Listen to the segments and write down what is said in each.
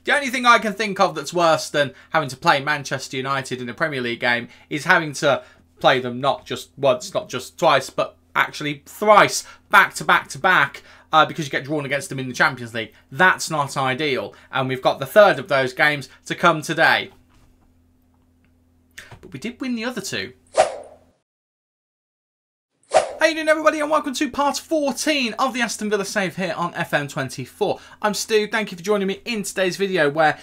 The only thing I can think of that's worse than having to play Manchester United in a Premier League game is having to play them not just once, not just twice, but actually thrice, back to back to back, because you get drawn against them in the Champions League. That's not ideal. And we've got the third of those games to come today. But we did win the other two. How you doing, everybody, and welcome to part 14 of the Aston Villa save here on FM24. I'm Stu, thank you for joining me in today's video where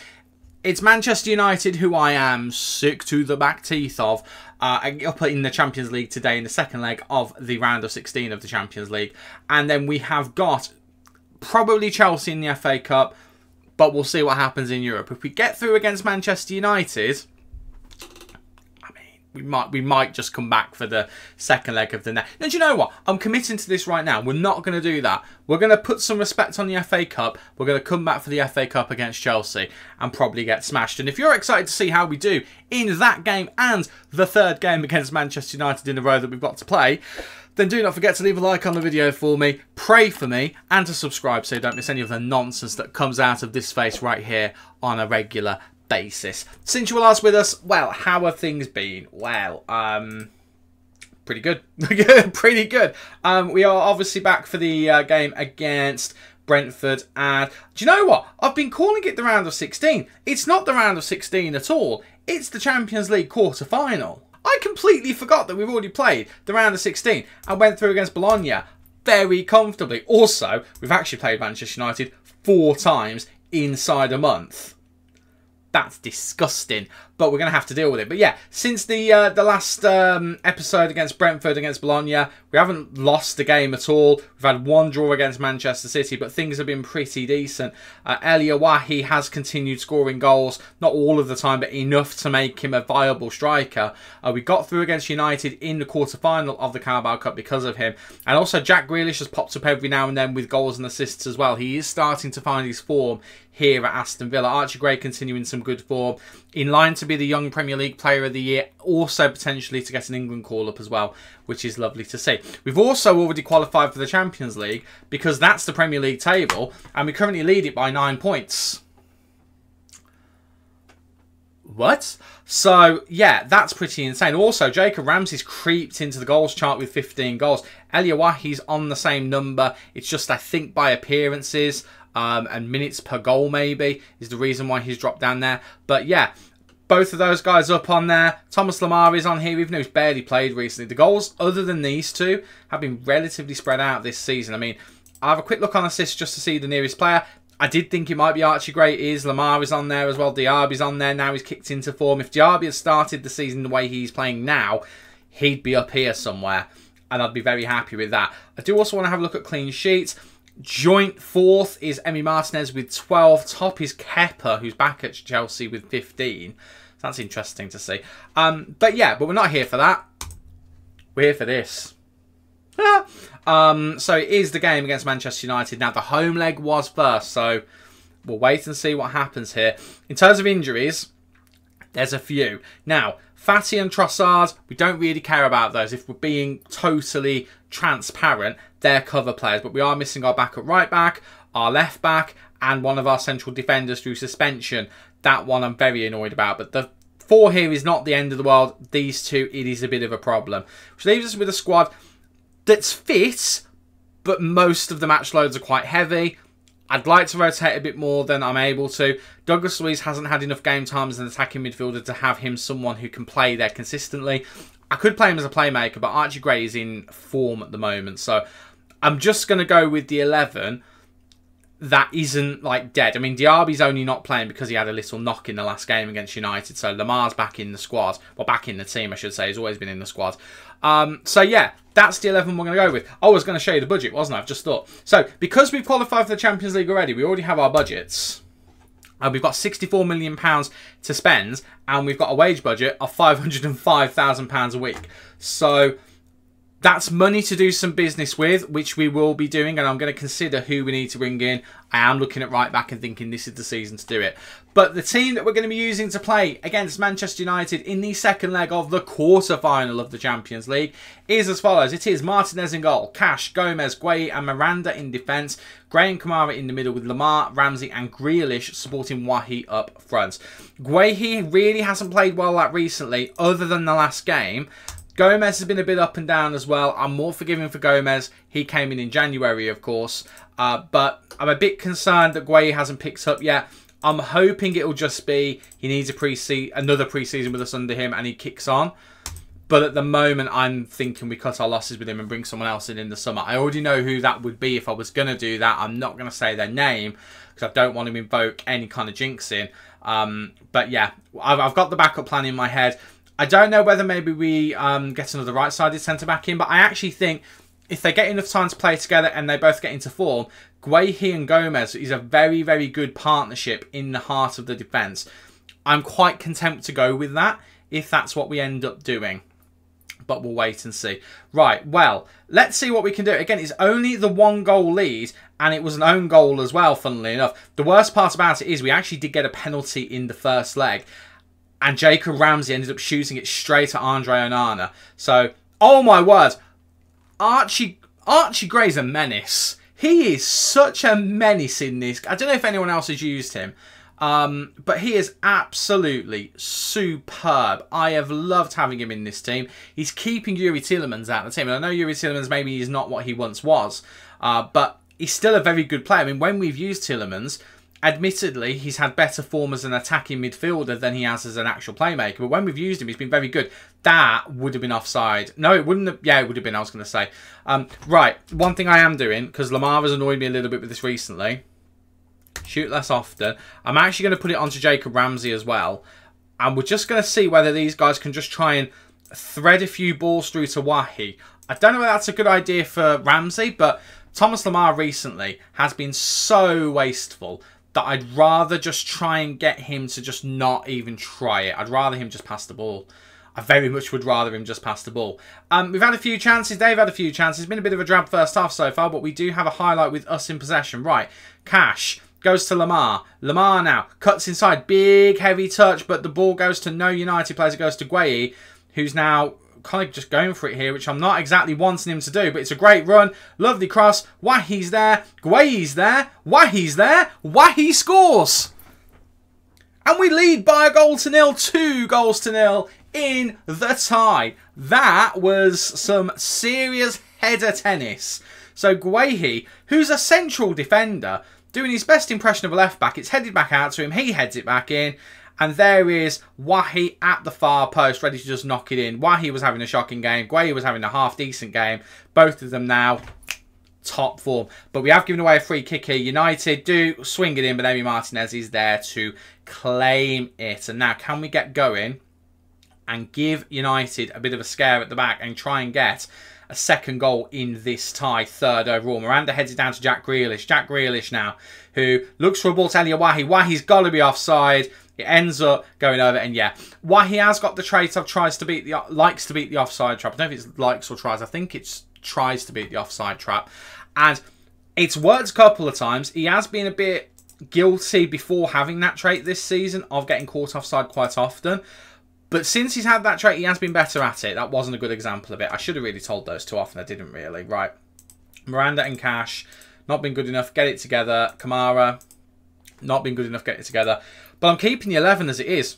it's Manchester United, who I am sick to the back teeth of, up in the Champions League today in the second leg of the round of 16 of the Champions League. And then we have got probably Chelsea in the FA Cup, but we'll see what happens in Europe. If we get through against Manchester United, we might just come back for the second leg of the net. Now, do you know what? I'm committing to this right now. We're not going to do that. We're going to put some respect on the FA Cup. We're going to come back for the FA Cup against Chelsea and probably get smashed. And if you're excited to see how we do in that game and the third game against Manchester United in a row that we've got to play, then do not forget to leave a like on the video for me, pray for me, and to subscribe so you don't miss any of the nonsense that comes out of this face right here on a regular basis. Since you were last with us, well, how have things been? Well, pretty good. Pretty good. We are obviously back for the game against Brentford, and do you know what? I've been calling it the round of 16. It's not the round of 16 at all. It's the Champions League quarter-final. I completely forgot that we've already played the round of 16 and went through against Bologna very comfortably. Also, we've actually played Manchester United 4 times inside a month. That's disgusting, but we're going to have to deal with it. But yeah, since the last episode against Brentford, against Bologna, we haven't lost the game at all. We've had 1 draw against Manchester City, but things have been pretty decent. Watkins has continued scoring goals, not all of the time, but enough to make him a viable striker. We got through against United in the quarter-final of the Carabao Cup because of him. And also Jack Grealish has popped up every now and then with goals and assists as well. He is starting to find his form here at Aston Villa. Archie Gray continuing some good form, in line to be the Young Premier League Player of the Year, also potentially to get an England call-up as well, which is lovely to see. We've also already qualified for the Champions League, because that's the Premier League table, and we currently lead it by 9 points. What? So, yeah, that's pretty insane. Also, Jacob Ramsey's creeped into the goals chart with 15 goals. Watkins on the same number. It's just, I think, by appearances and minutes per goal, maybe, is the reason why he's dropped down there. But, yeah, both of those guys up on there. Thomas Lemar is on here, even though he's barely played recently. The goals, other than these two, have been relatively spread out this season. I mean, I'll have a quick look on assists just to see the nearest player. I did think it might be Archie Gray. Lemar is on there as well. Diaby's on there. Now he's kicked into form. If Diaby had started the season the way he's playing now, he'd be up here somewhere. And I'd be very happy with that. I do also want to have a look at clean sheets. Joint 4th is Emi Martinez with 12. Top is Kepa, who's back at Chelsea with 15. So that's interesting to see. But yeah, but we're not here for that. We're here for this. So it is the game against Manchester United. Now, the home leg was first, so we'll wait and see what happens here. In terms of injuries, there's a few. Now, Fatty and Trossard, we don't really care about those. If we're being totally transparent, they're cover players. But we are missing our backup right back, our left back, and one of our central defenders through suspension. That one I'm very annoyed about. But the 4 here is not the end of the world. These 2, it is a bit of a problem. Which leaves us with a squad that's fit, but most of the match loads are quite heavy. I'd like to rotate a bit more than I'm able to. Douglas Luiz hasn't had enough game time as an attacking midfielder to have him someone who can play there consistently. I could play him as a playmaker, but Archie Gray is in form at the moment. So I'm just going to go with the 11 that isn't like dead. I mean, Diaby's only not playing because he had a little knock in the last game against United. So Lamar's back in the squad. Well, back in the team, I should say. He's always been in the squad. So yeah, that's the 11 we're going to go with. I was going to show you the budget, wasn't I? I've just thought. So, because we've qualified for the Champions League already, we already have our budgets. We've got £64 million to spend, and we've got a wage budget of £505,000 a week. So, That's money to do some business with, which we will be doing, and I'm going to consider who we need to bring in. I am looking at right back and thinking this is the season to do it. But the team that we're going to be using to play against Manchester United in the second leg of the quarter-final of the Champions League is as follows. It is Martinez in goal, Cash, Gomez, Gueye and Miranda in defence, Gray and Kamara in the middle with Lamar, Ramsey and Grealish supporting Wahi up front. Gueye really hasn't played well that recently, other than the last game. Gomez has been a bit up and down as well. I'm more forgiving for Gomez. He came in January, of course. But I'm a bit concerned that Gueye hasn't picked up yet. I'm hoping it'll just be he needs another pre-season with us under him and he kicks on. But at the moment, I'm thinking we cut our losses with him and bring someone else in the summer. I already know who that would be if I was going to do that. I'm not going to say their name because I don't want to invoke any kind of jinxing. But yeah, I've got the backup plan in my head. I don't know whether maybe we get another right-sided centre-back in, but I actually think if they get enough time to play together and they both get into form, Gueye and Gomez is a very, very good partnership in the heart of the defence. I'm quite content to go with that if that's what we end up doing. But we'll wait and see. Right, well, let's see what we can do. Again, it's only the 1-goal lead, and it was an own goal as well, funnily enough. The worst part about it is we actually did get a penalty in the first leg. And Jacob Ramsey ended up shooting it straight at Andre Onana. So, oh my word. Archie Gray's a menace. He is such a menace in this. I don't know if anyone else has used him. But he is absolutely superb. I have loved having him in this team. He's keeping Youri Tielemans out of the team. And I know Youri Tielemans maybe is not what he once was. But he's still a very good player. I mean, when we've used Tielemans, admittedly, he's had better form as an attacking midfielder than he has as an actual playmaker. But when we've used him, he's been very good. That would have been offside. No, it wouldn't have. Yeah, it would have been, I was going to say. Right, one thing I am doing, because Lamar has annoyed me a little bit with this recently. Shoot less often. I'm actually going to put it onto Jacob Ramsey as well. And we're just going to see whether these guys can just try and thread a few balls through to Wahi. I don't know whether that's a good idea for Ramsey, but Thomas Lamar recently has been so wasteful that I'd rather just try and get him to just not even try it. I'd rather him just pass the ball. I very much would rather him just pass the ball. We've had a few chances. They've had a few chances. It's been a bit of a drab first half so far, but we do have a highlight with us in possession. Right, Cash goes to Lamar. Lamar now cuts inside. Big, heavy touch, but the ball goes to no United players. It goes to Gueye, who's now kind of just going for it here, which I'm not exactly wanting him to do, but it's a great run. Lovely cross. Wahi's there. Gueye's there. Wahi's there. Wahi scores. And we lead by 1-0, 2 goals to nil in the tie. That was some serious header tennis. So Gueye, who's a central defender, doing his best impression of a left-back. It's headed back out to him. He heads it back in. And there is Wahi at the far post, ready to just knock it in. Wahi was having a shocking game. Gueye was having a half-decent game. Both of them now top form. But we have given away a free kick here. United do swing it in, but Emi Martinez is there to claim it. And now, can we get going and give United a bit of a scare at the back and try and get a second goal in this tie, third overall? Miranda heads it down to Jack Grealish. Jack Grealish now, who looks for a ball to Elia Wahi. Wahi's got to be offside. It ends up going over, and yeah, Wahi has got the trait of likes to beat the offside trap. I don't know if it's likes or tries. I think it's tries to beat the offside trap, and it's worked a couple of times. He has been a bit guilty before having that trait this season of getting caught offside quite often. But since he's had that trait, he has been better at it. That wasn't a good example of it. I should have really told those too often. I didn't really. Right. Miranda and Cash, not been good enough. Get it together. Kamara, not been good enough. Get it together. But I'm keeping the 11 as it is.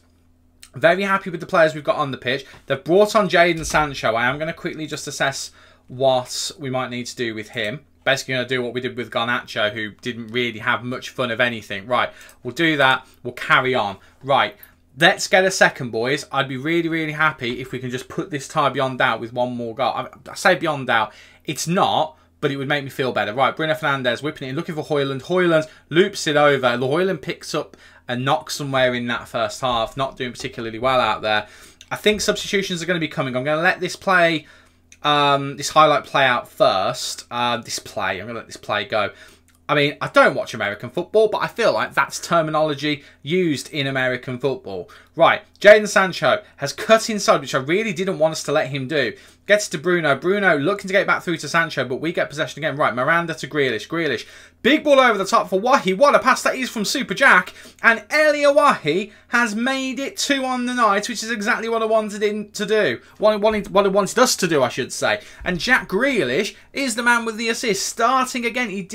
Very happy with the players we've got on the pitch. They've brought on Jadon Sancho. I am going to quickly just assess what we might need to do with him. Basically going to do what we did with Garnacho, who didn't really have much fun of anything. Right, we'll do that. We'll carry on. Right. Let's get a second, boys. I'd be really, really happy if we can just put this tie beyond doubt with one more goal. I say beyond doubt. It's not, but it would make me feel better. Right, Bruno Fernandes whipping it in, looking for Højlund. Højlund loops it over. Højlund picks up a knock somewhere in that first half. Not doing particularly well out there. I think substitutions are going to be coming. I'm going to let this play, this highlight play out first. I'm going to let this play go. I mean, I don't watch American football, but I feel like that's terminology used in American football. Right, Jadon Sancho has cut inside, which I really didn't want us to let him do. Gets to Bruno. Bruno looking to get back through to Sancho, but we get possession again. Right, Miranda to Grealish. Grealish. Big ball over the top for Wahi. What a pass that is from Super Jack. And Elia Wahi has made it 2 on the night, which is exactly what I wanted him to do. What I wanted us to do, I should say. And Jack Grealish is the man with the assist. Starting again. He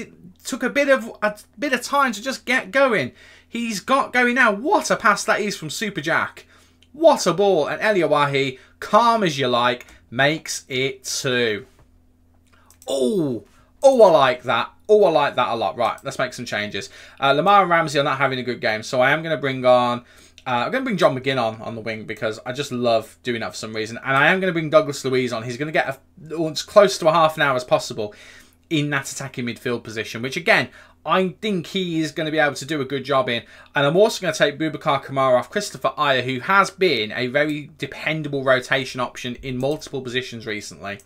took a bit of time to just get going. He's got going now. What a pass that is from Super Jack. What a ball. And Elia Wahi, calm as you like, makes it 2. Oh, I like that. Oh, I like that a lot. Right, let's make some changes. Lamar and Ramsey are not having a good game, so I am going to bring on... I'm going to bring John McGinn on the wing because I just love doing that for some reason. And I am going to bring Douglas Luiz on. He's going to get as close to a half an hour as possible in that attacking midfield position, which again, I think he is going to be able to do a good job in. And I'm also going to take Boubacar Kamara off Christopher Ayer, who has been a very dependable rotation option in multiple positions recently.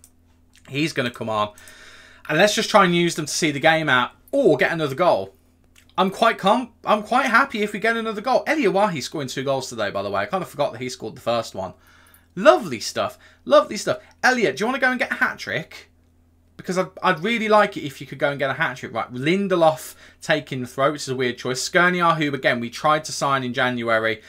He's going to come on. And let's just try and use them to see the game out or get another goal. I'm quite happy if we get another goal. Elia Wahi scoring 2 goals today, by the way. I kind of forgot that he scored the first one. Lovely stuff. Lovely stuff. Elliot, do you want to go and get a hat-trick? Because I'd really like it if you could go and get a hat-trick. Right, Lindelof taking the throw, which is a weird choice. Skriniar, who, again, we tried to sign in January.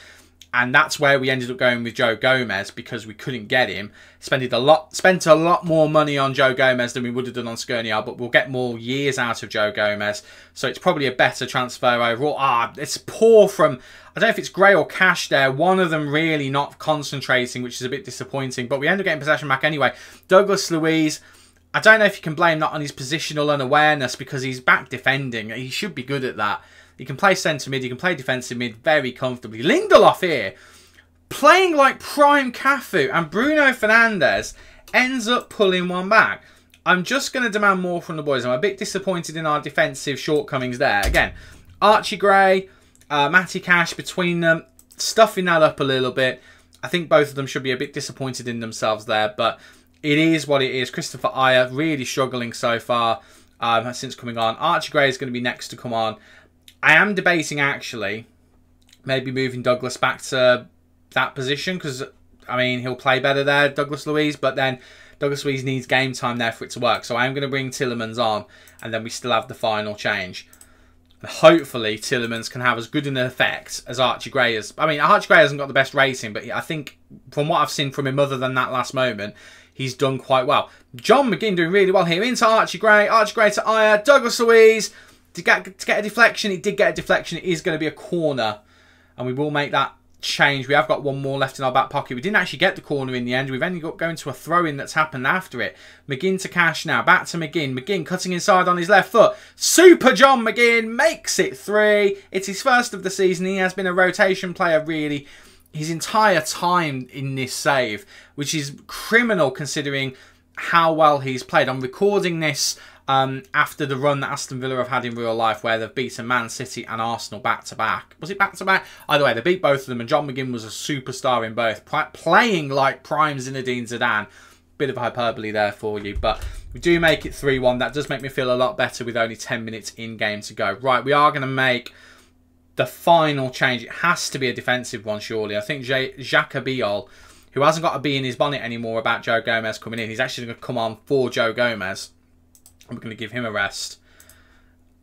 And that's where we ended up going with Joe Gomez because we couldn't get him. Spent a lot more money on Joe Gomez than we would have done on Skriniar, but we'll get more years out of Joe Gomez. So it's probably a better transfer overall. It's poor from... I don't know if it's Gray or Cash there. One of them really not concentrating, which is a bit disappointing. But we end up getting possession back anyway. Douglas Luiz... I don't know if you can blame that on his positional unawareness because he's back defending. He should be good at that. He can play centre mid, he can play defensive mid very comfortably. Lindelof here, playing like prime Cafu, and Bruno Fernandes ends up pulling one back. I'm just going to demand more from the boys. I'm a bit disappointed in our defensive shortcomings there. Again, Archie Gray, Matty Cash between them, stuffing that up a little bit. I think both of them should be a bit disappointed in themselves there, but it is what it is. Christopher Ayer really struggling so far since coming on. Archie Gray is going to be next to come on. I am debating actually maybe moving Douglas back to that position because, I mean, he'll play better there, Douglas Luiz, but then Douglas Luiz needs game time there for it to work. So I am going to bring Tielemans on and then we still have the final change. And hopefully Tielemans can have as good an effect as Archie Gray has. I mean, Archie Gray hasn't got the best rating, but I think from what I've seen from him other than that last moment, he's done quite well. John McGinn doing really well here into Archie Gray to Ayer, Douglas Luiz. To get a deflection, it did get a deflection. It is going to be a corner. And we will make that change. We have got one more left in our back pocket. We didn't actually get the corner in the end. We've only got going to a throw-in that's happened after it. McGinn to Cash now. Back to McGinn. McGinn cutting inside on his left foot. Super John McGinn makes it 3. It's his first of the season. He has been a rotation player, really, his entire time in this save, which is criminal considering how well he's played. I'm recording this after the run that Aston Villa have had in real life where they've beaten Man City and Arsenal back-to-back. Was it back-to-back? Either way, they beat both of them and John McGinn was a superstar in both. Playing like prime Zinedine Zidane. Bit of hyperbole there for you, but we do make it 3-1. That does make me feel a lot better with only 10 minutes in-game to go. Right, we are going to make the final change. It has to be a defensive one, surely. I think Jacques Biol, who hasn't got a bee in his bonnet anymore about Joe Gomez coming in, he's actually going to come on for Joe Gomez. We're going to give him a rest.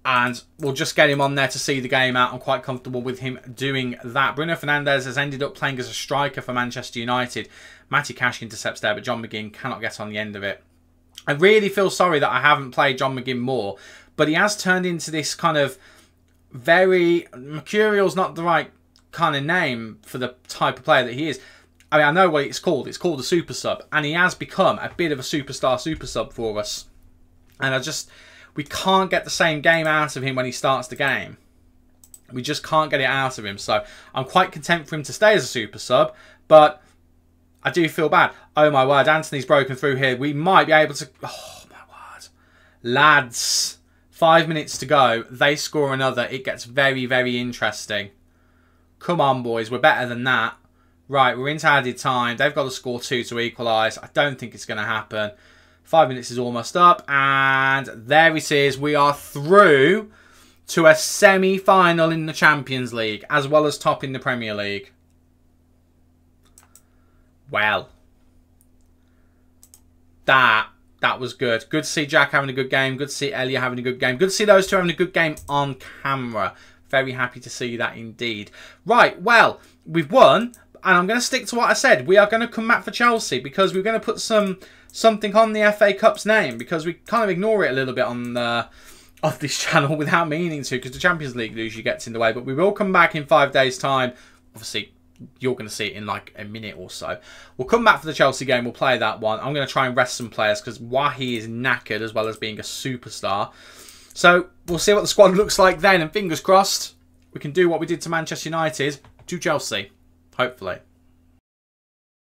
And we'll just get him on there to see the game out. I'm quite comfortable with him doing that. Bruno Fernandes has ended up playing as a striker for Manchester United. Matty Cash intercepts there, but John McGinn cannot get on the end of it. I really feel sorry that I haven't played John McGinn more. But he has turned into this kind of very... Mercurial's not the right kind of name for the type of player that he is. I mean, I know what it's called. It's called a super sub. And he has become a bit of a superstar super sub for us. And we can't get the same game out of him when he starts the game. We just can't get it out of him. So I'm quite content for him to stay as a super sub. But I do feel bad. Oh my word, Anthony's broken through here. We might be able to... Oh my word. Lads, 5 minutes to go. They score another. It gets very, very interesting. Come on, boys. We're better than that. Right, we're into added time. They've got to score 2 to equalise. I don't think it's going to happen. 5 minutes is almost up, and there it is. We are through to a semi-final in the Champions League, as well as top in the Premier League. Well, that was good. Good to see Jack having a good game. Good to see Elia having a good game. Good to see those two having a good game on camera. Very happy to see that indeed. Right, well, we've won. And I'm going to stick to what I said. We are going to come back for Chelsea because we're going to put something on the FA Cup's name, because we kind of ignore it a little bit on this channel without meaning to, because the Champions League usually gets in the way. But we will come back in 5 days' time. Obviously, you're going to see it in like a minute or so. We'll come back for the Chelsea game. We'll play that one. I'm going to try and rest some players because Wahi is knackered as well as being a superstar. So we'll see what the squad looks like then. And fingers crossed, we can do what we did to Manchester United to Chelsea. Hopefully.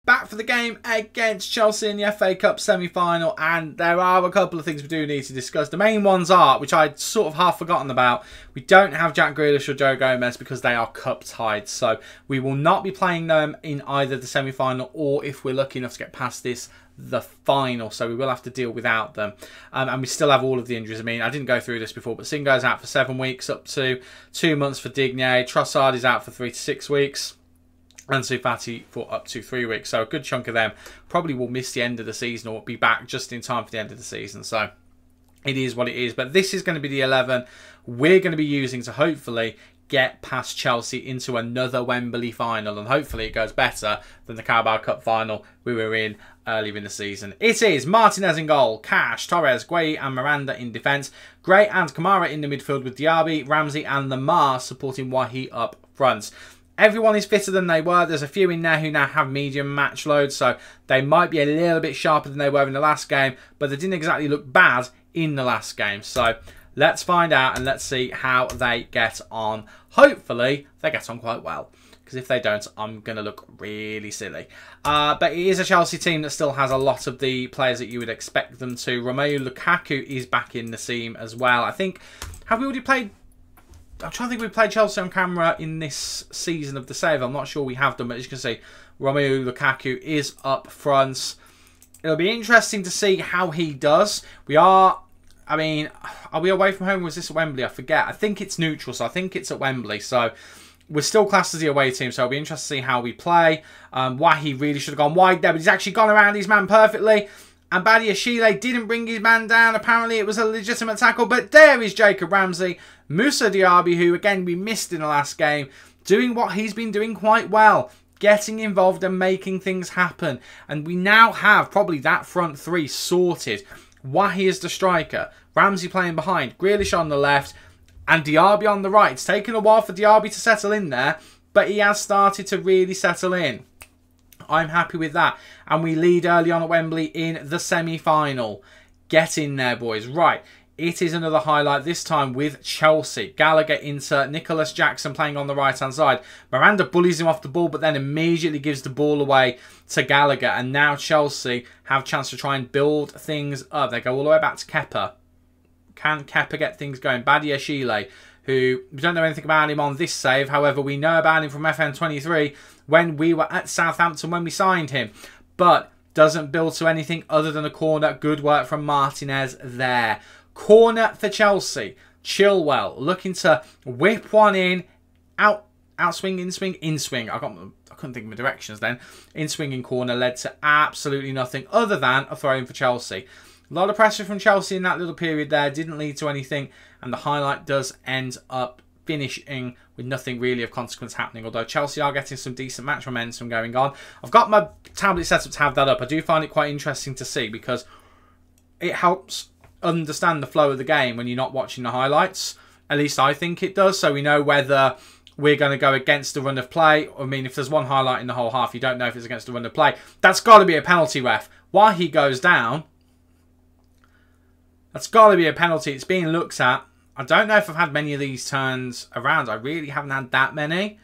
Back for the game against Chelsea in the FA Cup semi-final, and there are a couple of things we do need to discuss. The main ones are, which I'd sort of half forgotten about, we don't have Jack Grealish or Joe Gomez because they are cup tied, so we will not be playing them in either the semi-final or, if we're lucky enough to get past this, the final, so we will have to deal without them. And we still have all of the injuries. I mean, I didn't go through this before, but Singo's out for 7 weeks, up to 2 months for Digne. Trossard is out for 3 to 6 weeks. And Fati for up to 3 weeks. So a good chunk of them probably will miss the end of the season or be back just in time for the end of the season. So it is what it is. But this is going to be the 11 we're going to be using to hopefully get past Chelsea into another Wembley final. And hopefully it goes better than the Carabao Cup final we were in earlier in the season. It is Martinez in goal, Cash, Torres, Gueye and Miranda in defence. Gray and Kamara in the midfield with Diaby, Ramsey and Lamar supporting Wahi up front. Everyone is fitter than they were. There's a few in there who now have medium match loads, so they might be a little bit sharper than they were in the last game, but they didn't exactly look bad in the last game. So let's find out and let's see how they get on. Hopefully, they get on quite well, because if they don't, I'm going to look really silly. But it is a Chelsea team that still has a lot of the players that you would expect them to. Romelu Lukaku is back in the team as well. I think, have we already played? I'm trying to think, we played Chelsea on camera in this season of the save. I'm not sure we have done, but as you can see, Romelu Lukaku is up front. It'll be interesting to see how he does. We are, I mean, are we away from home or is this at Wembley? I forget. I think it's neutral, so I think it's at Wembley. So we're still classed as the away team, so it'll be interesting to see how we play. Wahi really should have gone wide there, but he's actually gone around his man perfectly. And Badiashile didn't bring his man down. Apparently it was a legitimate tackle. But there is Jacob Ramsey. Moussa Diaby, who again we missed in the last game, doing what he's been doing quite well. Getting involved and making things happen. And we now have probably that front three sorted. Wahi is the striker. Ramsey playing behind. Grealish on the left. And Diaby on the right. It's taken a while for Diaby to settle in there. But he has started to really settle in. I'm happy with that. And we lead early on at Wembley in the semi-final. Get in there, boys. Right. It is another highlight, this time with Chelsea. Gallagher into Nicholas Jackson playing on the right-hand side. Miranda bullies him off the ball, but then immediately gives the ball away to Gallagher. And now Chelsea have a chance to try and build things up. They go all the way back to Kepa. Can Kepa get things going? Badiashile, who we don't know anything about him on this save. However, we know about him from FM23 when we were at Southampton when we signed him. But doesn't build to anything other than a corner. Good work from Martinez there. Corner for Chelsea. Chilwell looking to whip one in. Outswing, in swing. I couldn't think of my directions then. In swinging corner led to absolutely nothing other than a throw in for Chelsea. A lot of pressure from Chelsea in that little period there. Didn't lead to anything. And the highlight does end up finishing with nothing really of consequence happening. Although Chelsea are getting some decent match momentum going on. I've got my tablet set up to have that up. I do find it quite interesting to see because it helps understand the flow of the game when you're not watching the highlights. At least I think it does. So we know whether we're going to go against the run of play. I mean, if there's one highlight in the whole half, you don't know if it's against the run of play. That's got to be a penalty, ref. While he goes down, that's got to be a penalty. It's being looked at. I don't know if I've had many of these turns around. I really haven't had that many.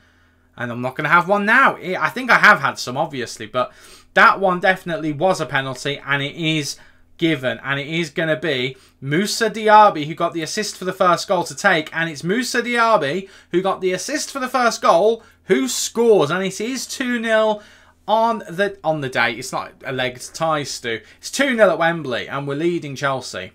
And I'm not going to have one now. I think I have had some, obviously. But that one definitely was a penalty. And it is given. And it is going to be Moussa Diaby who got the assist for the first goal to take. And it's Moussa Diaby who got the assist for the first goal who scores. And it is 2-0 on the day. It's not a legged tie, Stu. It's 2-0 at Wembley. And we're leading Chelsea.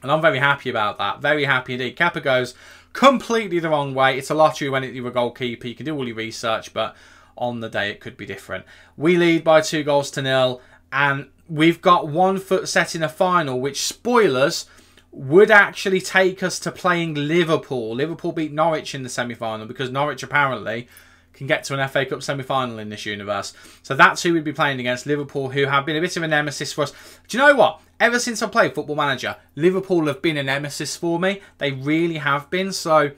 And I'm very happy about that. Very happy indeed. Kepa goes completely the wrong way. It's a lottery when you're a goalkeeper. You can do all your research, but on the day it could be different. We lead by 2-0, and we've got 1 foot set in a final, which, spoilers, would actually take us to playing Liverpool. Liverpool beat Norwich in the semi-final because Norwich apparently can get to an FA Cup semi-final in this universe. So that's who we'd be playing against, Liverpool, who have been a bit of a nemesis for us. Do you know what? Ever since I played Football Manager, Liverpool have been a nemesis for me. They really have been. So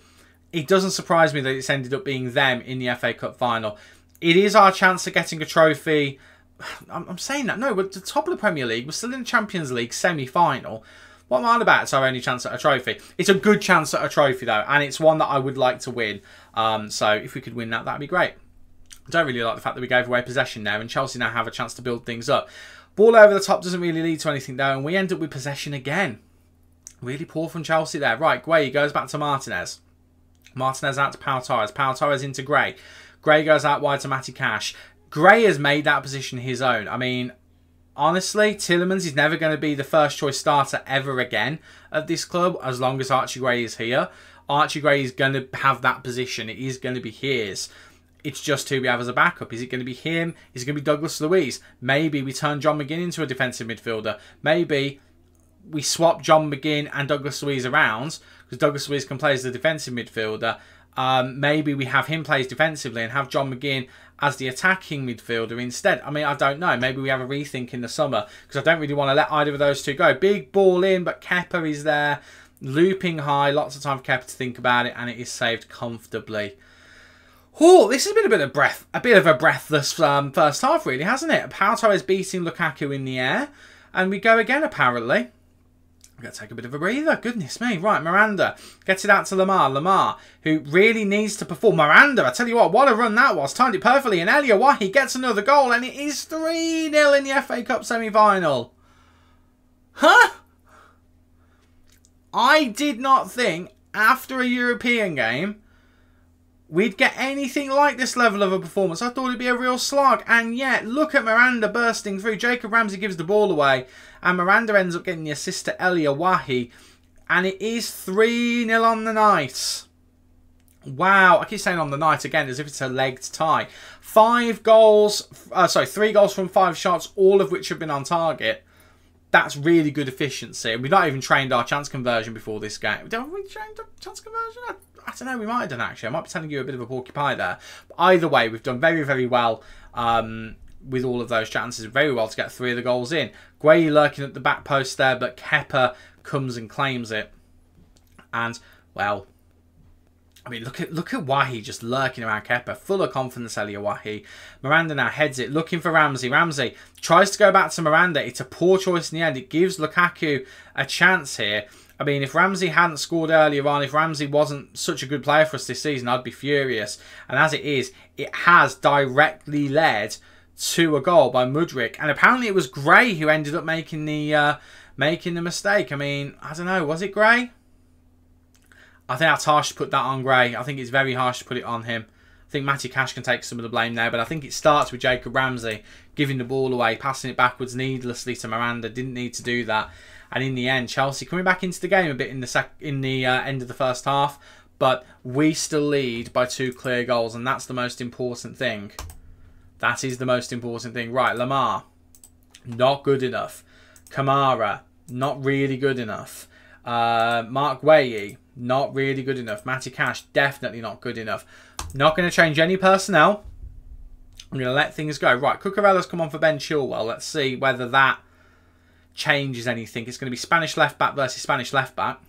it doesn't surprise me that it's ended up being them in the FA Cup final. It is our chance of getting a trophy. I'm saying that. No, we're at the top of the Premier League. We're still in the Champions League semi-final. What am I on about? It's our only chance at a trophy. It's a good chance at a trophy, though, and it's one that I would like to win. So if we could win that, that'd be great. I don't really like the fact that we gave away possession there, and Chelsea now have a chance to build things up. Ball over the top doesn't really lead to anything, though, and we end up with possession again. Really poor from Chelsea there. Right, Gueye goes back to Martinez. Martinez out to Pau Torres. Pau Torres into Gray. Gray goes out wide to Matty Cash. Gray has made that position his own. I mean, honestly, Tielemans is never going to be the first choice starter ever again at this club as long as Archie Gray is here. Archie Gray is going to have that position. It is going to be his. It's just who we have as a backup. Is it going to be him? Is it going to be Douglas Luiz? Maybe we turn John McGinn into a defensive midfielder. Maybe we swap John McGinn and Douglas Luiz around because Douglas Luiz can play as the defensive midfielder. Maybe we have him play defensively and have John McGinn as the attacking midfielder instead. I mean, I don't know. Maybe we have a rethink in the summer because I don't really want to let either of those two go. Big ball in, but Kepa is there. Looping high. Lots of time for Kepa to think about it, and it is saved comfortably. Oh, this has been a bit of a breathless first half, really, hasn't it? Pau Torres beating Lukaku in the air, and we go again, apparently. We've got to take a bit of a breather. Goodness me. Right, Miranda gets it out to Lamar. Lamar, who really needs to perform. Miranda, I tell you what a run that was. Timed it perfectly. And Elia Wahi gets another goal. And it is 3-0 in the FA Cup semi-final. Huh? I did not think, after a European game, we'd get anything like this level of a performance. I thought it'd be a real slog. And yet, look at Miranda bursting through. Jacob Ramsey gives the ball away. And Miranda ends up getting the assist to Elia Wahi. And it is 3-0 on the night. Wow. I keep saying on the night again as if it's a legged tie. 3 goals from 5 shots, all of which have been on target. That's really good efficiency. We've not even trained our chance conversion before this game. Have we trained our chance conversion? I don't know, we might have done actually. I might be telling you a bit of a porky pie there. But either way, we've done very, very well with all of those chances. Very well to get 3 of the goals in. Gueye lurking at the back post there, but Kepa comes and claims it. And, well, I mean, look at Wahi just lurking around Kepa. Full of confidence, Elia Wahi. Miranda now heads it, looking for Ramsey. Ramsey tries to go back to Miranda. It's a poor choice in the end. It gives Lukaku a chance here. I mean, if Ramsey hadn't scored earlier on, if Ramsey wasn't such a good player for us this season, I'd be furious. And as it is, it has directly led to a goal by Mudryk. And apparently it was Gray who ended up making the mistake. I mean, I don't know, was it Gray? I think that's harsh to put that on Gray. I think it's very harsh to put it on him. I think Matty Cash can take some of the blame there, but I think it starts with Jacob Ramsey giving the ball away, passing it backwards needlessly to Miranda. Didn't need to do that. And in the end, Chelsea coming back into the game a bit in the end of the first half, but we still lead by 2 clear goals, and that's the most important thing. That is the most important thing. Right, Lamar, not good enough. Kamara, not really good enough. Mark Gueye, not really good enough. Matty Cash, definitely not good enough. Not going to change any personnel. I'm going to let things go. Right, Cucurella's come on for Ben Chilwell. Let's see whether that changes anything. It's going to be Spanish left back versus Spanish left back.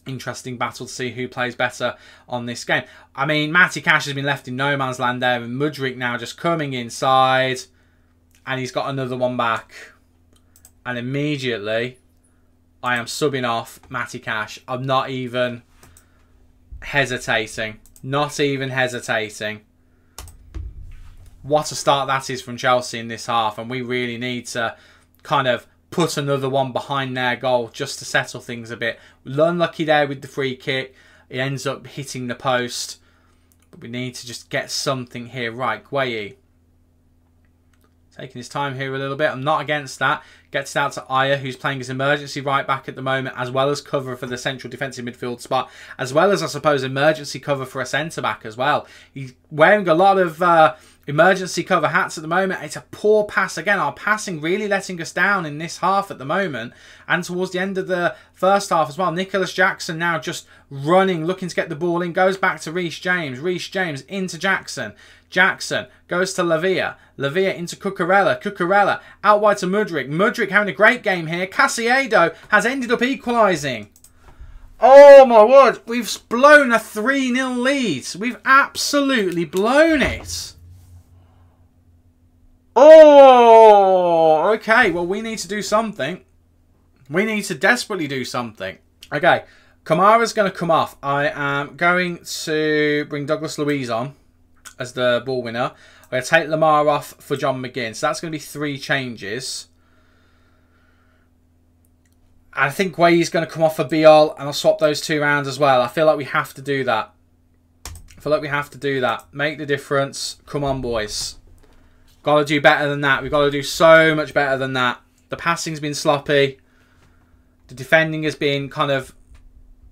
Interesting battle to see who plays better on this game. I mean, Matty Cash has been left in no man's land there, and Mudryk now just coming inside, and he's got another one back. And immediately, I am subbing off Matty Cash. I'm not even hesitating. Not even hesitating. What a start that is from Chelsea in this half, and we really need to kind of put another one behind their goal just to settle things a bit. Unlucky there with the free kick. It ends up hitting the post. But we need to just get something here. Right, Gueye. Taking his time here a little bit. I'm not against that. Gets it out to Aya, who's playing his emergency right back at the moment, as well as cover for the central defensive midfield spot, as well as, I suppose, emergency cover for a centre-back as well. He's wearing a lot of emergency cover hats at the moment. It's a poor pass. Again, our passing really letting us down in this half at the moment, and towards the end of the first half as well. Nicholas Jackson now just running, looking to get the ball in. Goes back to Reece James. Reece James into Jackson. Jackson goes to Lavia. Lavia into Cucurella. Cucurella out wide to Mudryk. Mudryk having a great game here. Casiado has ended up equalising. Oh my word. We've blown a 3-0 lead. We've absolutely blown it. Oh, okay. Well, we need to do something. We need to desperately do something. Okay. Kamara's going to come off. I am going to bring Douglas Luiz on as the ball winner. I'm going to take Lamar off for John McGinn. So that's going to be 3 changes. I think Wade's going to come off for Biol, and I'll swap those 2 rounds as well. I feel like we have to do that. Make the difference. Come on, boys. Got to do better than that. We've got to do so much better than that. The passing's been sloppy. The defending has been kind of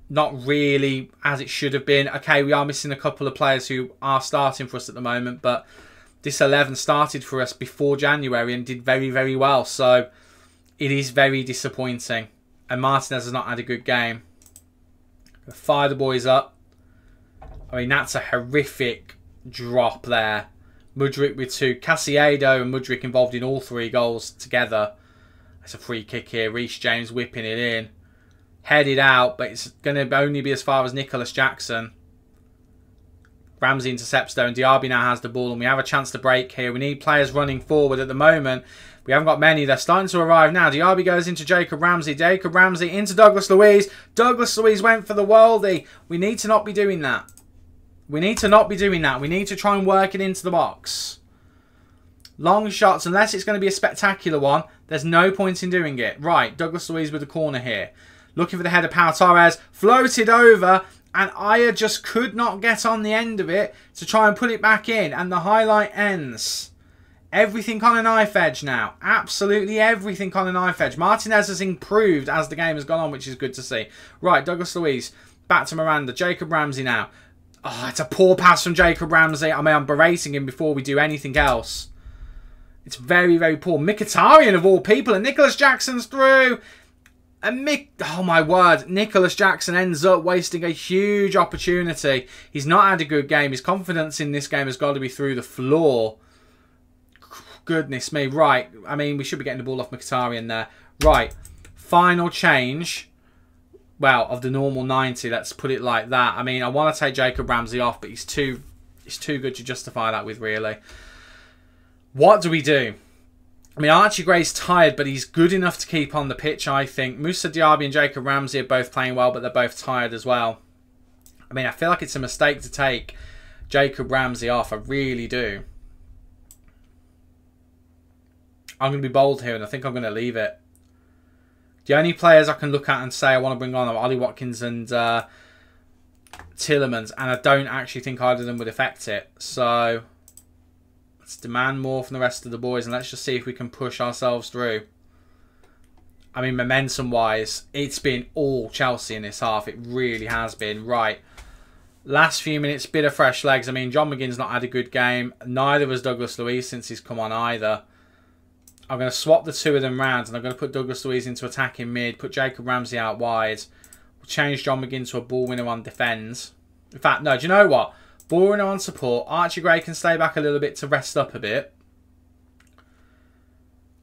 not really as it should have been. Okay, we are missing a couple of players who are starting for us at the moment, but this 11 started for us before January and did very, very well. So it is very disappointing. And Martinez has not had a good game. Fire the boys up. I mean, that's a horrific drop there. Mudryk with 2. Casiado and Mudryk involved in all 3 goals together. It's a free kick here. Reece James whipping it in. Headed out, but it's going to only be as far as Nicholas Jackson. Ramsey intercepts though, and Diaby now has the ball, and we have a chance to break here. We need players running forward at the moment. We haven't got many. They're starting to arrive now. Diaby goes into Jacob Ramsey. Jacob Ramsey into Douglas Luiz. Douglas Luiz went for the worldie. We need to not be doing that. We need to try and work it into the box. Long shots, unless it's going to be a spectacular one, there's no point in doing it. Right, Douglas Luiz with the corner here. Looking for the header, Pau Torres. Floated over, and Aya just could not get on the end of it to try and put it back in. And the highlight ends. Everything on a knife edge now. Absolutely everything on a knife edge. Martinez has improved as the game has gone on, which is good to see. Right, Douglas Luiz. Back to Miranda. Jacob Ramsey now. Oh, it's a poor pass from Jacob Ramsey. I mean, I'm berating him before we do anything else. It's very, very poor. Mkhitaryan of all people. And Nicholas Jackson's through. And oh my word, Nicholas Jackson ends up wasting a huge opportunity. He's not had a good game. His confidence in this game has got to be through the floor. Goodness me. Right, I mean, we should be getting the ball off Mkhitaryan there. Right, final change. Well, of the normal 90, let's put it like that. I mean, I want to take Jacob Ramsey off, but he's too good to justify that with, really. What do we do? I mean, Archie Gray's tired, but he's good enough to keep on the pitch, I think. Moussa Diaby and Jacob Ramsey are both playing well, but they're both tired as well. I mean, I feel like it's a mistake to take Jacob Ramsey off. I really do. I'm going to be bold here, and I think I'm going to leave it. The only players I can look at and say I want to bring on are Ollie Watkins and Tielemans, and I don't actually think either of them would affect it. So let's demand more from the rest of the boys, and let's just see if we can push ourselves through. I mean, momentum-wise, it's been all Chelsea in this half. It really has been. Right. Last few minutes, bit of fresh legs. I mean, John McGinn's not had a good game. Neither has Douglas Luiz since he's come on either. I'm going to swap the 2 of them round, and I'm going to put Douglas Luiz into attacking mid, put Jacob Ramsey out wide. We'll change John McGinn to a ball winner on defence. In fact, no, do you know what? Ball winner on support. Archie Gray can stay back a little bit to rest up a bit.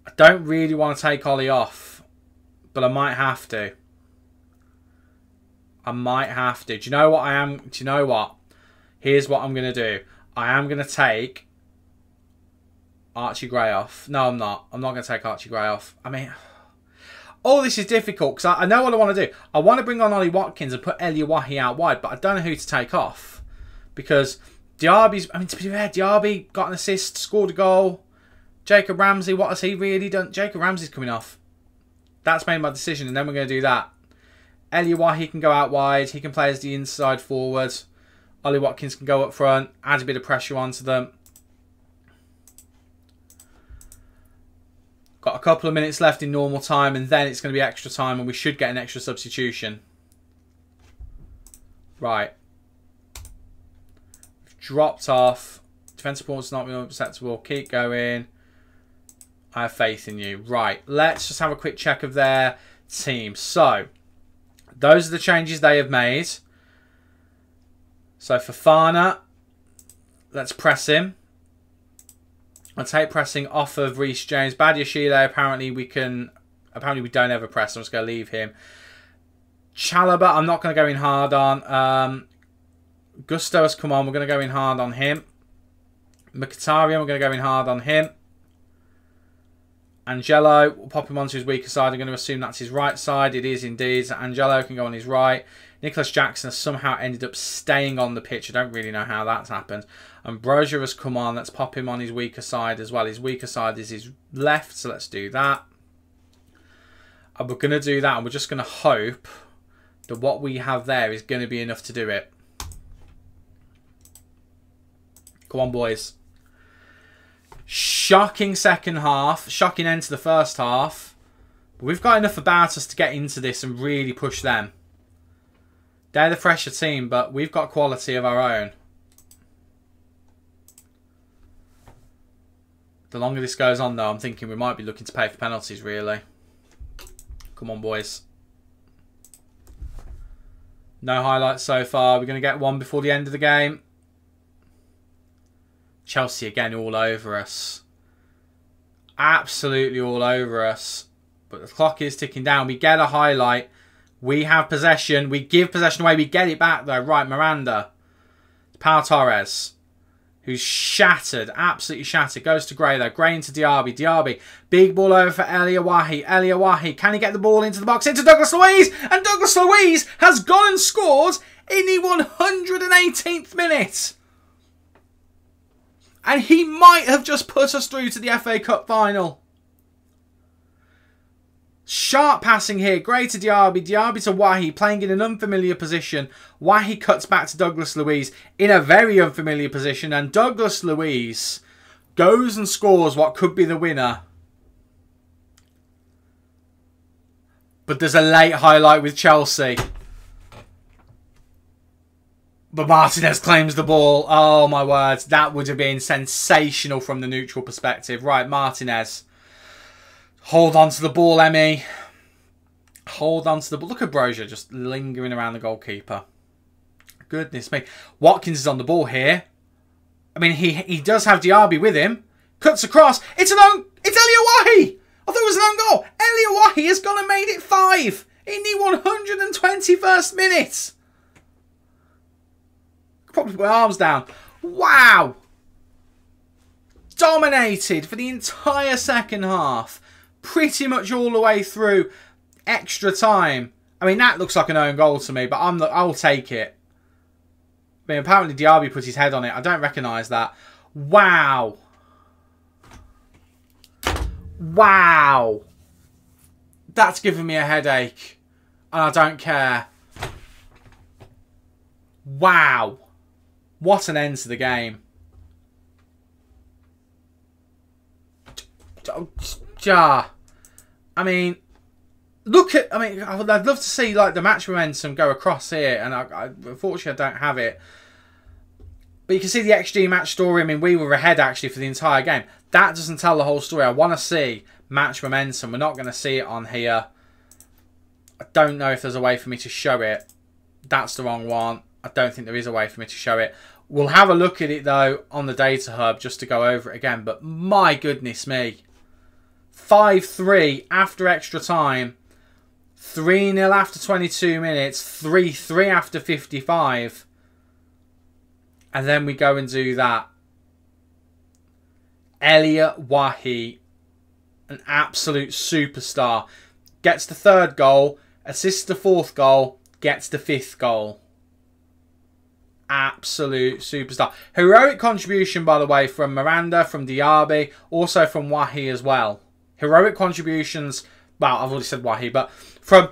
I don't really want to take Ollie off, but I might have to. I might have to. Do you know what I am? Do you know what? Here's what I'm going to do. I am going to take Archie Gray off. No, I'm not. I'm not going to take Archie Gray off. I mean, all this is difficult because I know what I want to do. I want to bring on Ollie Watkins and put Eliawahi out wide, but I don't know who to take off because Diaby's. I mean, to be fair, Diaby got an assist, scored a goal. Jacob Ramsey, what has he really done? Jacob Ramsey's coming off. That's made my decision, and then we're going to do that. Eliawahi can go out wide. He can play as the inside forward. Ollie Watkins can go up front, add a bit of pressure onto them. Got a couple of minutes left in normal time, and then it's going to be extra time, and we should get an extra substitution. Right. Dropped off. Defensive performance not being acceptable. Keep going. I have faith in you. Right. Let's just have a quick check of their team. So, those are the changes they have made. So, Fofana, let's press him. I'll take pressing off of Reece James. Badiashile, apparently we don't ever press. I'm just going to leave him. Chalobah, I'm not going to go in hard on. Gusto has come on. We're going to go in hard on him. Mkhitaryan, we're going to go in hard on him. Angelo, we'll pop him onto his weaker side. I'm going to assume that's his right side. It is indeed. So Angelo can go on his right. Nicholas Jackson has somehow ended up staying on the pitch. I don't really know how that's happened. And Brozier has come on. Let's pop him on his weaker side as well. His weaker side is his left, so let's do that. And we're going to do that, and we're just going to hope that what we have there is going to be enough to do it. Come on, boys. Shocking second half. Shocking end to the first half. But we've got enough about us to get into this and really push them. They're the fresher team, but we've got quality of our own. The longer this goes on, though, I'm thinking we might be looking to pay for penalties, really. Come on, boys. No highlights so far. We're going to get one before the end of the game. Chelsea again all over us. Absolutely all over us. But the clock is ticking down. We get a highlight. We have possession. We give possession away. We get it back though. Right, Miranda. Pau Torres. Who's shattered. Absolutely shattered. Goes to Gray though. Gray into Diaby. Diaby. Big ball over for Eliawahi. Eliawahi. Can he get the ball into the box? Into Douglas Luiz. And Douglas Luiz has gone and scored in the 118th minute. And he might have just put us through to the FA Cup final. Sharp passing here. Gray to Diaby. Diaby to Wahi. Playing in an unfamiliar position. Wahi cuts back to Douglas Luiz in a very unfamiliar position. And Douglas Luiz goes and scores what could be the winner. But there's a late highlight with Chelsea. But Martinez claims the ball. Oh, my words. That would have been sensational from the neutral perspective. Right, Martinez. Hold on to the ball, Emmy. Hold on to the ball. Look at Brozier just lingering around the goalkeeper. Goodness me. Watkins is on the ball here. I mean, he does have Diaby with him. Cuts across. It's Eliawahi. I thought it was an own goal. Eliawahi has gone and made it 5 in the 121st minute. Probably put my arms down. Wow. Dominated for the entire second half. Pretty much all the way through extra time. I mean, that looks like an own goal to me, but I'll take it. I mean, apparently Diaby put his head on it. I don't recognise that. Wow. Wow. That's giving me a headache. And I don't care. Wow. What an end to the game. I mean, look at... I'd love to see like the match momentum go across here. And unfortunately, I don't have it. But you can see the XG match story. I mean, we were ahead actually for the entire game. That doesn't tell the whole story. I want to see match momentum. We're not going to see it on here. I don't know if there's a way for me to show it. That's the wrong one. I don't think there is a way for me to show it. We'll have a look at it, though, on the data hub just to go over it again. But my goodness me. 5-3 after extra time. 3-0 after 22 minutes. 3-3 after 55. And then we go and do that. Eliawahi, an absolute superstar. Gets the 3rd goal. Assists the 4th goal. Gets the 5th goal. Absolute superstar. Heroic contribution, by the way, from Miranda, from Diaby, also from Wahi as well. Heroic contributions. Well, I've already said Wahi, but from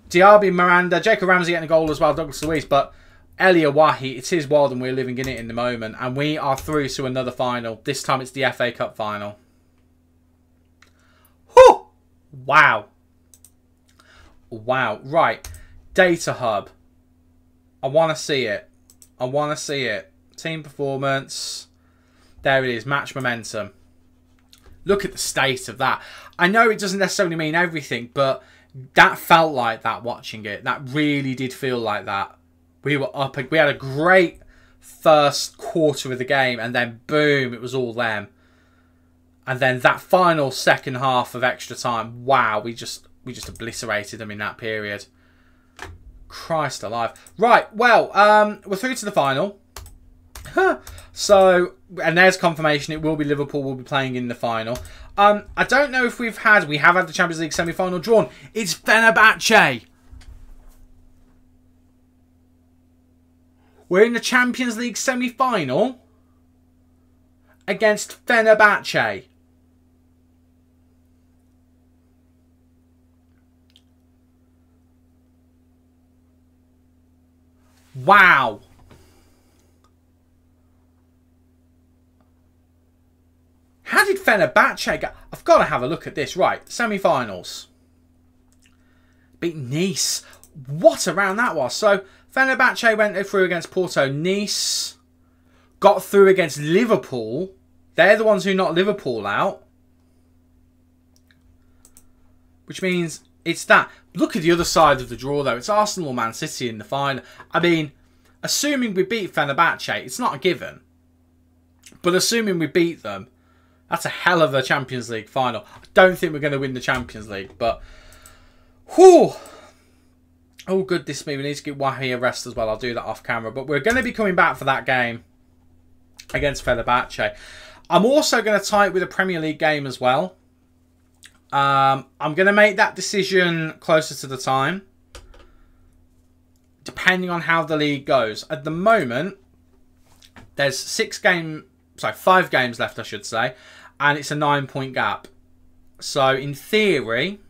Diaby, Miranda, Jacob Ramsey getting a goal as well, Douglas Luiz, but Eliawahi, it's his world and we're living in it in the moment. And we are through to another final. This time it's the FA Cup final. Wow. Wow. Right. Data hub. I want to see it. I want to see it. Team performance. There it is. Match momentum. Look at the state of that. I know it doesn't necessarily mean everything, but that felt like that watching it. That really did feel like that. We were up. We had a great first quarter of the game, and then boom, it was all them. And then that final second half of extra time, wow, we just obliterated them in that period. Christ alive. Right, well, we're through to the final. So, and there's confirmation it will be Liverpool will be playing in the final. I don't know if we have had the Champions League semi-final drawn. It's Fenerbahce. We're in the Champions League semi-final against Fenerbahce. Wow. How did Fenerbahce go? I've got to have a look at this. Right, semi-finals. Beat Nice. What a round that was. So, Fenerbahce went through against Porto. Nice got through against Liverpool. They're the ones who knocked Liverpool out. Which means it's that. Look at the other side of the draw, though. It's Arsenal or Man City in the final. I mean, assuming we beat Fenerbahce, it's not a given. But assuming we beat them, that's a hell of a Champions League final. I don't think we're going to win the Champions League, but whew. Oh, goodness me. We need to get Wahi a rest as well. I'll do that off camera. But we're going to be coming back for that game against Fenerbahce. I'm also going to tie it with a Premier League game as well. I'm going to make that decision closer to the time, depending on how the league goes. At the moment, there's 5 games left, I should say, and it's a 9-point gap. So, in theory,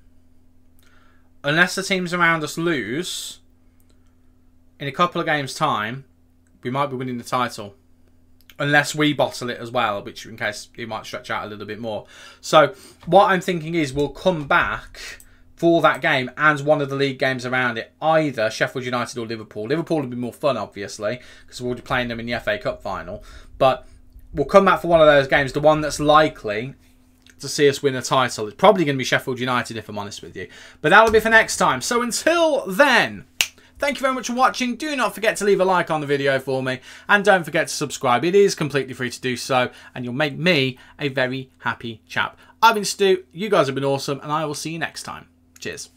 unless the teams around us lose, in a couple of games' time, we might be winning the title. Unless we bottle it as well, which in case it might stretch out a little bit more. So, what I'm thinking is we'll come back for that game and one of the league games around it. Either Sheffield United or Liverpool. Liverpool would be more fun, obviously, because we're already playing them in the FA Cup final. But we'll come back for one of those games, the one that's likely to see us win a title. It's probably going to be Sheffield United, if I'm honest with you. But that'll be for next time. So until then, thank you very much for watching. Do not forget to leave a like on the video for me. And don't forget to subscribe. It is completely free to do so. And you'll make me a very happy chap. I've been Stu. You guys have been awesome. And I will see you next time. Cheers.